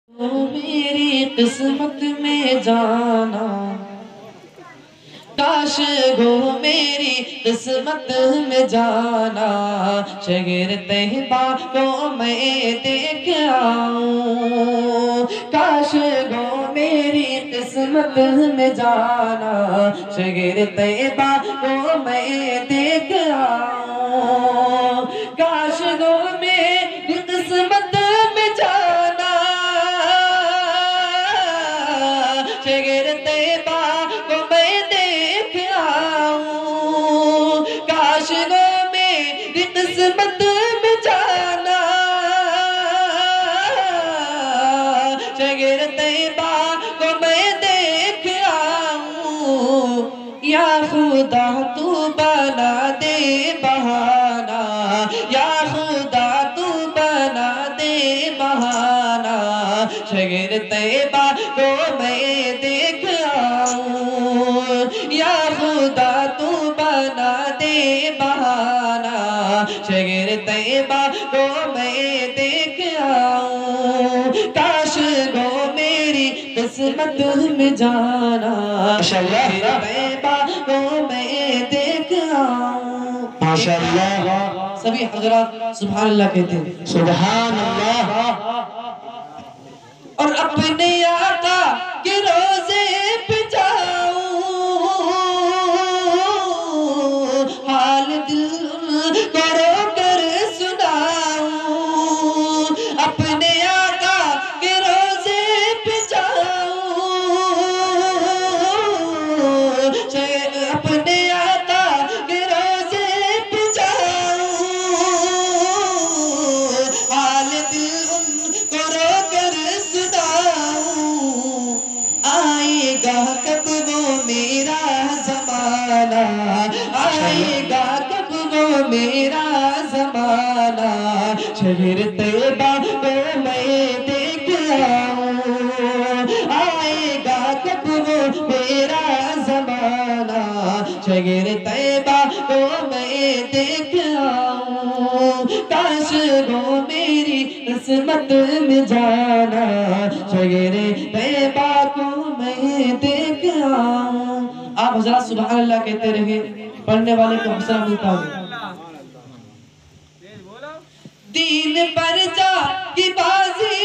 वो मेरी किस्मत में जाना, काश गो मेरी किस्मत में जाना, शगर तहबा को मैं देख आऊं। काश गो मेरी किस्मत में जाना, शगर तहबा को मैं देख आऊं। काश गो मेरी किस्मत में जाना, शगर तहबा को मैं देख आऊं। काश गो मेरी किस्मत में जाना, शगर तहबा को मैं देख आऊं। या खुदा तू बना दे बहाना, या खुदा तू बना दे बहाना, शगर तहबा को मैं देख आऊं। या खुदा तू बना दे बहाना, शगर तहबा को मैं देख आऊं। काश गो मेरी किस्मत में जाना, शगर तहबा को मैं देख आऊं। माशाअल्लाह। सभी हजरात सुभान अल्लाह कहते हैं। सुभान अल्लाह। और अपने आका के रोजे पे जाऊं, हाल दिल को रो कर सुनाऊं। अपने आका के रोजे पे जाऊं, अपने आका के रोजे पे जाऊं, हाल दिल को रो कर सुनाऊं। आएगा कब वो मेरा ज़माना, आएगा कब वो मेरा ज़माना, शगर तहबा को मैं देख आऊं। आएगा कब वो मेरा ज़माना, शगर तहबा को मैं देख आऊं। काश वो मेरी किस्मत में जाना, शगर तहबा को मैं देख आऊं। आप हज़रात सुभान अल्लाह कहते रहे, पढ़ने वाले को हौसला मिलता है। दीन पर जा की बाजी